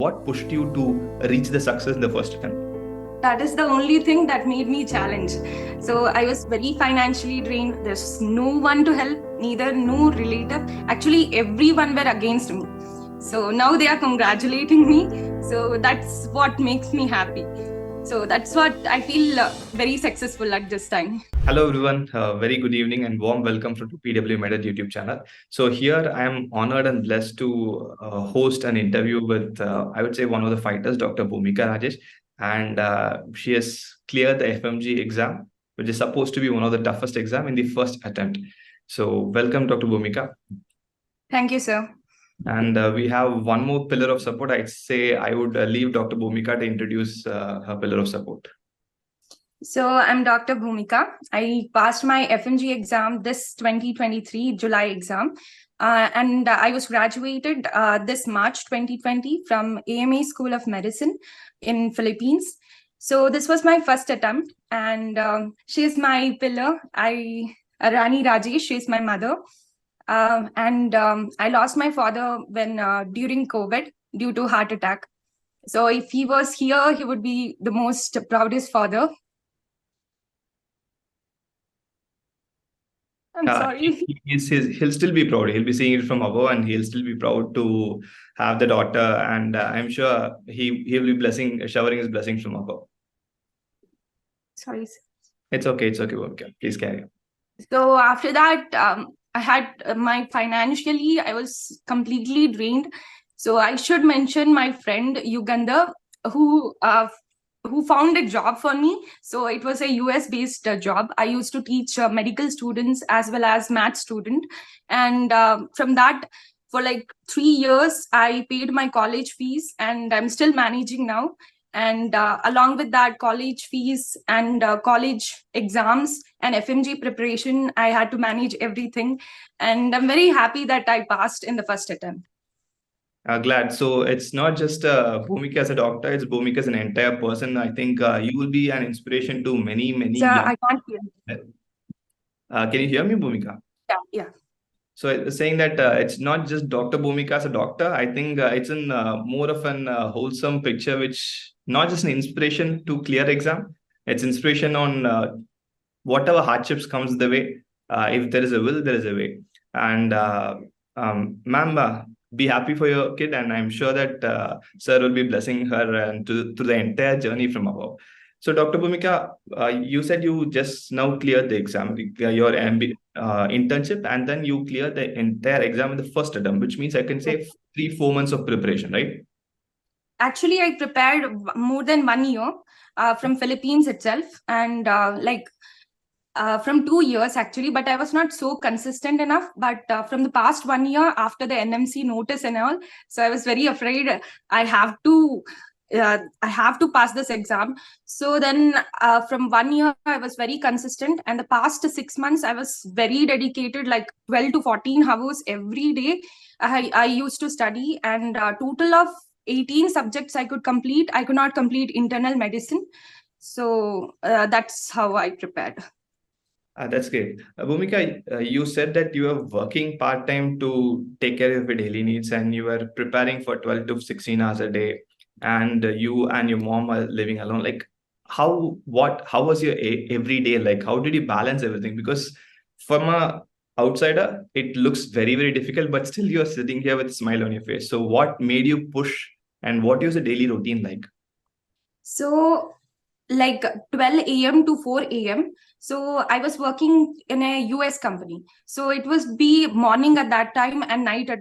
What pushed you to reach the success in the first attempt? That is the only thing that made me challenge. So I was very financially drained. There's no one to help, neither no relative. Actually, everyone were against me. So now they are congratulating me. So that's what makes me happy. So that's what I feel very successful at this time. Hello everyone, very good evening and warm welcome to PW Medal YouTube channel. So here I am honored and blessed to host an interview with, I would say, one of the fighters, Dr. Bhumika Rajesh. And she has cleared the FMGE exam, which is supposed to be one of the toughest exam in the first attempt. So welcome, Dr. Bhumika. Thank you, sir. And we have one more pillar of support. I'd say I would leave Dr. Bhumika to introduce her pillar of support. So I'm Dr. Bhumika. I passed my FMGE exam this 2023 July exam. And I was graduated this March 2020 from AMA School of Medicine in Philippines. So this was my first attempt, and she is my pillar. Rani Rajesh, she is my mother. And I lost my father when during COVID due to heart attack. So if he was here, he would be the most proudest father. I'm sorry. He'll still be proud. He'll be seeing it from above, and he'll still be proud to have the daughter. And I'm sure he'll be showering his blessings from above. Sorry. It's okay. It's okay. Okay. Please carry on. So after that, I had financially, I was completely drained. So I should mention my friend Yuganda, who found a job for me. So it was a US-based job. I used to teach medical students as well as math student. And from that, for like 3 years, I paid my college fees, and I'm still managing now. And along with that, college fees and college exams and FMG preparation, I had to manage everything. And I'm very happy that I passed in the first attempt. Glad. So it's not just Bhumika as a doctor, it's Bhumika as an entire person. I think you will be an inspiration to many. So I can't hear. Can you hear me, Bhumika? Yeah. So saying that it's not just Dr. Bhumika as a doctor, I think it's in more of an wholesome picture, which not just an inspiration to clear exam, it's inspiration on whatever hardships comes the way. If there is a will, there is a way. And ma'am, be happy for your kid, and I'm sure that sir will be blessing her and through the entire journey from above. So, Dr. Bhumika, you said you just now cleared the exam, your internship, and then you cleared the entire exam in the first attempt, which means I can say 3-4 months of preparation, right? Actually, I prepared more than 1 year from Philippines itself, and from 2 years actually, but I was not so consistent enough. But from the past 1 year after the NMC notice and all, so I was very afraid I have to pass this exam. So then from 1 year, I was very consistent. And the past 6 months, I was very dedicated, like 12 to 14 hours every day. I used to study, and total of 18 subjects I could complete. I could not complete internal medicine. So that's how I prepared. That's great. Bhumika, you said that you are working part-time to take care of your daily needs, and you are preparing for 12 to 16 hours a day, and you and your mom are living alone. Like, how was your every day? Like, how did you balance everything? Because from a outsider, it looks very, very difficult, but still you're sitting here with a smile on your face. So what made you push, and what is the daily routine like? So like 12 a.m. to 4 a.m. So I was working in a US company. So it was be morning at that time and night at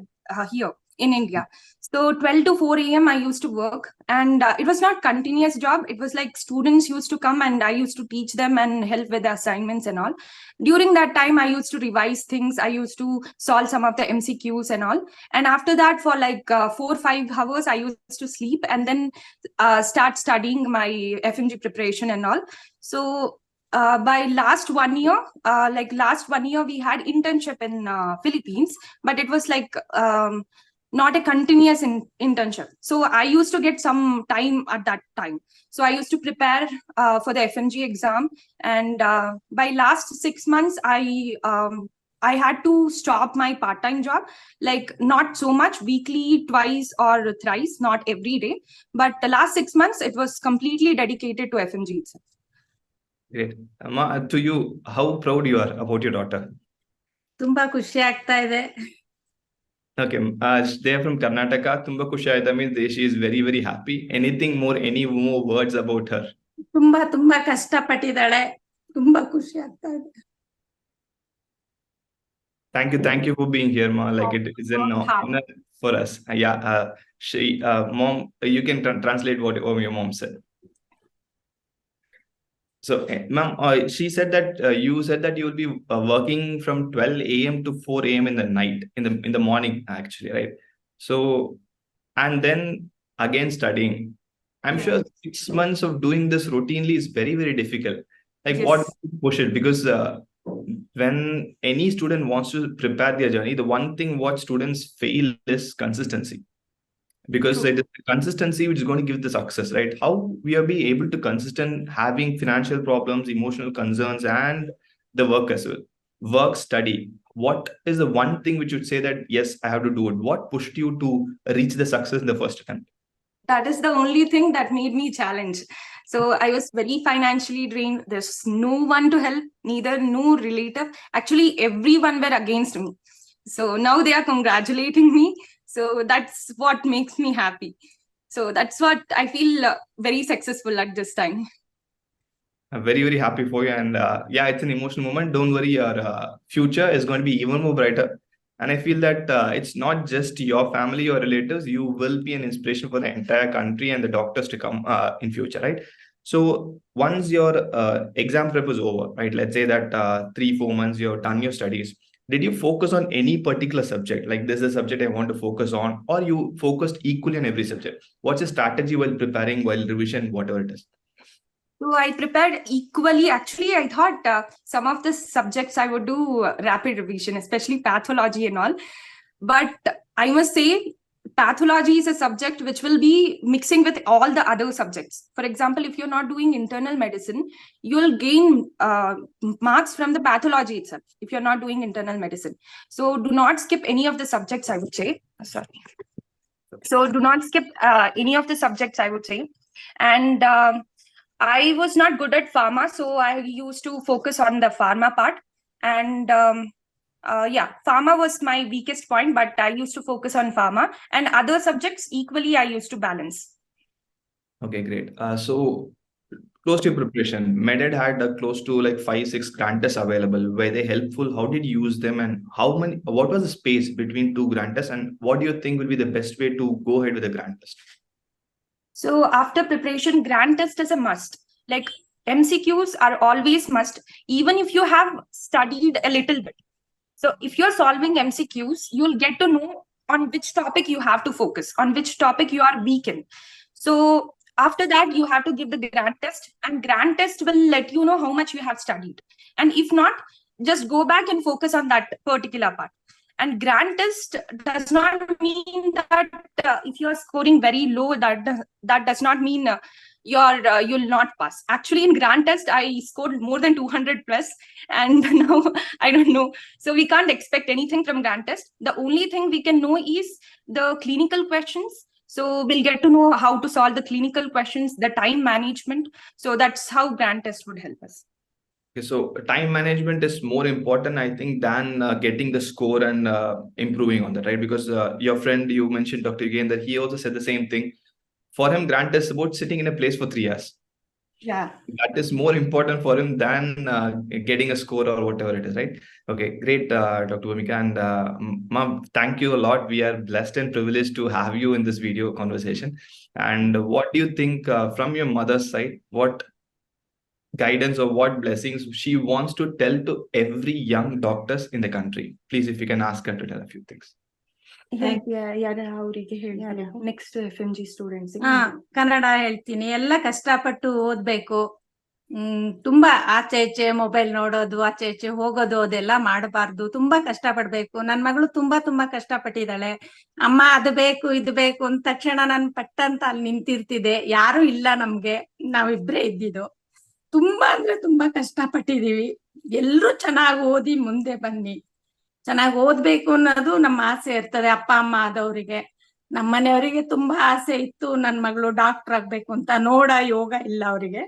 here in India. So 12 to 4 a.m. I used to work, and it was not continuous job. It was like students used to come, and I used to teach them and help with the assignments and all. During that time, I used to revise things. I used to solve some of the MCQs and all. And after that, for like 4-5 hours, I used to sleep, and then start studying my FMG preparation and all. So by last 1 year, we had internship in Philippines, but it was like not a continuous internship. So I used to get some time at that time. So I used to prepare for the FMG exam. And by last 6 months, I I had to stop my part-time job, like not so much, weekly, twice or thrice, not every day. But the last 6 months, it was completely dedicated to FMG itself. Great. Amma, to you, how proud you are about your daughter? ತುಂಬಾ ಖುಷಿ ಆಗ್ತಾ ಇದೆ. Okay, they are from Karnataka. Tumba khushi aayta means she is very, very happy. Anything more, any more words about her? ತುಂಬಾ ತುಂಬಾ ಕಷ್ಟಪಟ್ಟಿದ್ದಾಳೆ. ತುಂಬಾ ಖುಷಿ ಆಗ್ತಾ ಇದೆ. Thank you for being here, Ma. Like it is an honor for us. Mom, you can translate what your mom said. So, ma'am, she said that you said that you will be working from 12 a.m. to 4 a.m. in the night, in the morning, actually, right? So, and then again studying. I'm sure 6 months of doing this routinely is very, very difficult. Like, what push it? Because when any student wants to prepare their journey, the one thing what students fail is consistency. Because it is consistency which is going to give the success, right? How we are be able to consistent having financial problems, emotional concerns, and the work as well. Work, study. What is the one thing which would say that yes, I have to do it? What pushed you to reach the success in the first attempt? That is the only thing that made me challenge. So I was very financially drained. There's no one to help, neither no relative. Actually, everyone were against me. So now they are congratulating me. So that's what makes me happy. So that's what I feel very successful at this time. I'm very, very happy for you. And yeah, it's an emotional moment. Don't worry, your future is going to be even more brighter. And I feel that it's not just your family or relatives. You will be an inspiration for the entire country and the doctors to come in future, right? So once your exam prep is over, right? Let's say that 3-4 months you've done your studies. Did you focus on any particular subject? Like this is a subject I want to focus on, or you focused equally on every subject? What's your strategy while preparing, while revision, whatever it is? So I prepared equally. Actually, I thought some of the subjects I would do rapid revision, especially pathology and all. But I must say, pathology is a subject which will be mixing with all the other subjects. For example, if you're not doing internal medicine, you'll gain marks from the pathology itself if you're not doing internal medicine. So do not skip any of the subjects, I would say. Sorry. So do not skip any of the subjects, I would say. And I was not good at pharma, so I used to focus on the pharma part. And yeah, pharma was my weakest point, but I used to focus on pharma, and other subjects equally I used to balance. Okay, great. So close to your preparation, MedEd had close to like 5-6 grant tests available. Were they helpful? How did you use them, and what was the space between 2 grant tests, and what do you think will be the best way to go ahead with the grant test? So after preparation, grant test is a must. Like MCQs are always must, even if you have studied a little bit. So if you're solving MCQs, you'll get to know on which topic you have to focus, on which topic you are weak in. So after that, you have to give the grant test, and grant test will let you know how much you have studied. And if not, just go back and focus on that particular part. And grant test does not mean that if you're scoring very low, that does not mean you'll not pass. Actually, in grant test, I scored more than 200 plus, and now I don't know. So we can't expect anything from grant test. The only thing we can know is the clinical questions. So we'll get to know how to solve the clinical questions, the time management. So that's how grant test would help us. Okay, so time management is more important, I think, than getting the score and improving on that, right? Because your friend, you mentioned, Dr. Again, that he also said the same thing. For him, grant is about sitting in a place for 3 years. Yeah. That is more important for him than getting a score or whatever it is, right? Okay, great, Dr. Bhumika. And Ma'am, thank you a lot. We are blessed and privileged to have you in this video conversation. And what do you think from your mother's side? What guidance or what blessings she wants to tell to every young doctors in the country? Please, if you can ask her to tell a few things. Next FMG students. Kannada ಹೇಳ್ತೀನಿ. ಎಲ್ಲ ಕಷ್ಟಪಟ್ಟು ಓದ್ಬೇಕು. ತುಂಬಾ ಆಚೆ ಈಚೆ mobile ನೋಡೋದು, ಆಚೆ ಈಚೆ ಹೋಗೋದು ಅದೆಲ್ಲ ಮಾಡಬಾರ್ದು. ತುಂಬಾ ಕಷ್ಟಪಡ್ಬೇಕು. ನನ್ ಮಗಳು ತುಂಬಾ ಕಷ್ಟಪಟ್ಟಿದ್ದಾಳೆ. ಅಮ್ಮ ಅದು ಬೇಕು ಇದು ಬೇಕು ಅಂದ ತಕ್ಷಣ ನನ್ ಪಟ್ಟಂತ ಅಲ್ಲಿ ನಿಂತಿರ್ತಿದೆ. ಯಾರು ಇಲ್ಲ ನಮ್ಗೆ, ನಾವಿಬ್ರೇ ಇದ್ದಿದ್ದು. ತುಂಬಾ ಅಂದ್ರೆ ತುಂಬಾ ಕಷ್ಟಪಟ್ಟಿದೀವಿ. ಎಲ್ರು ಚೆನ್ನಾಗಿ ಓದಿ ಮುಂದೆ ಬನ್ನಿ. ಚೆನ್ನಾಗಿ ಓದ್ಬೇಕು ಅನ್ನೋದು ನಮ್ಮ ಆಸೆ ಇರ್ತದೆ ಅಪ್ಪ ಅಮ್ಮ ಆದವರಿಗೆ. ನಮ್ಮ ಮನೆಯವರಿಗೆ ತುಂಬಾ ಆಸೆ ಇತ್ತು ನನ್ ಮಗಳು ಡಾಕ್ಟರ್ ಆಗ್ಬೇಕು ಅಂತ. ಯೋಗ ಇಲ್ಲ ಅವರಿಗೆ.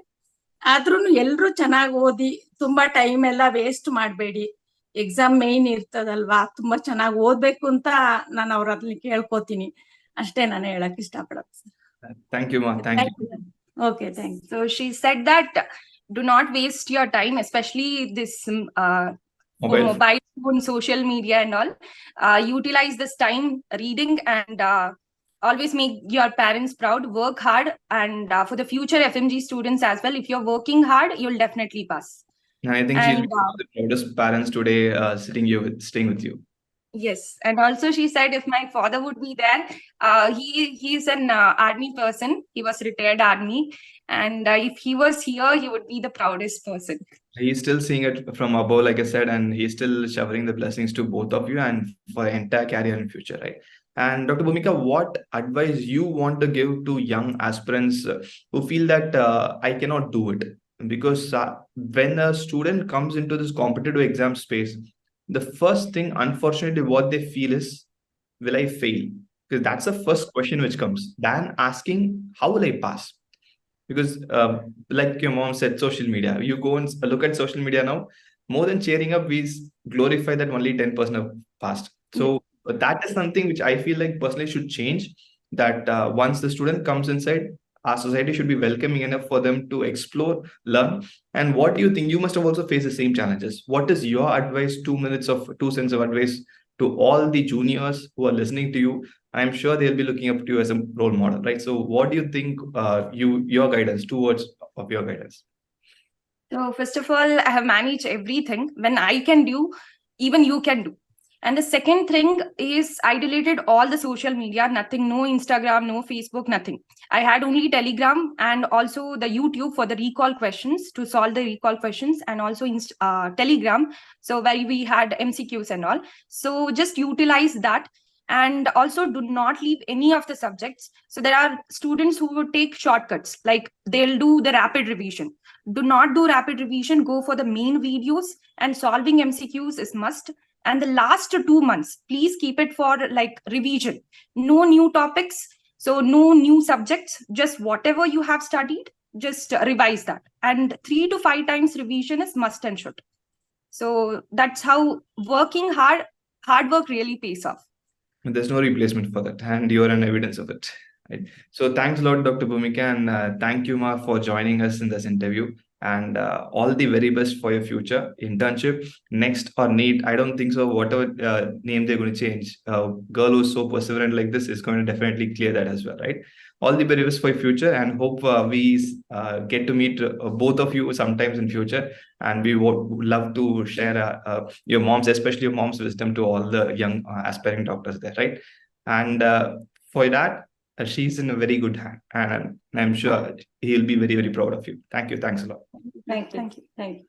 ಆದ್ರೂನು ಎಲ್ರು ಚೆನ್ನಾಗಿ ಓದಿ, ತುಂಬಾ ಟೈಮ್ ಎಲ್ಲ ವೇಸ್ಟ್ ಮಾಡ್ಬೇಡಿ. ಎಕ್ಸಾಮ್ ಮೇನ್ ಇರ್ತದಲ್ವಾ, ತುಂಬಾ ಚೆನ್ನಾಗಿ ಓದ್ಬೇಕು ಅಂತ ನಾನು ಅವ್ರಲ್ಲಿ ಕೇಳ್ಕೊತೀನಿ. ಅಷ್ಟೇ ನಾನು ಹೇಳಕ್ ಇಷ್ಟಪಡೋದು. Thank you, ma. Thank you. Okay, thank you. So she said that do not waste your time, especially this mobile phone, social media and all. Utilize this time reading and always make your parents proud. Work hard, and for the future FMG students as well, if you're working hard, you'll definitely pass. I think she'll be one of the proudest parents today, staying with you. Yes, and also she said if my father would be there, he's an army person. He was retired army, and if he was here, he would be the proudest person. He's still seeing it from above, like I said, and he's still showering the blessings to both of you and for the entire career in future, right? And Dr. Bhumika, what advice you want to give to young aspirants who feel that I cannot do it? Because when a student comes into this competitive exam space, the first thing, unfortunately, what they feel is, will I fail? Because that's the first question which comes. Than asking, how will I pass? Because like your mom said, social media, you go and look at social media now, more than cheering up, we glorify that only 10% have passed. So that is something which I feel like personally should change, that once the student comes inside, our society should be welcoming enough for them to explore, learn. And what do you think? You must have also faced the same challenges. What is your advice, 2 cents of advice to all the juniors who are listening to you? I'm sure they'll be looking up to you as a role model, right? So what do you think, your guidance, 2 words of your guidance? So first of all, I have managed everything. When I can do, even you can do. And the second thing is I deleted all the social media, nothing, no Instagram, no Facebook, nothing. I had only Telegram and also the YouTube for the recall questions, to solve the recall questions, and also Telegram, so where we had MCQs and all. So just utilize that. And also do not leave any of the subjects. So there are students who would take shortcuts, like they'll do the rapid revision. Do not do rapid revision, go for the main videos, and solving MCQs is must. And the last 2 months, please keep it for like revision. No new topics, so no new subjects, just whatever you have studied, just revise that. And 3 to 5 times revision is must and should. So that's how working hard work really pays off. There's no replacement for that, and you're an evidence of it, right? So thanks a lot, Dr. Bhumika, and thank you, Ma, for joining us in this interview. And all the very best for your future internship, next or NEET. I don't think so. Whatever name they're going to change, girl who's so perseverant like this is going to definitely clear that as well, right? All the very best for your future, and hope we get to meet both of you sometimes in future. And we would love to share your mom's, especially your mom's wisdom to all the young aspiring doctors there, right? And for that, she's in a very good hand, and I'm sure he'll be very, very proud of you. Thank you. Thanks a lot. Thank you. Thank you.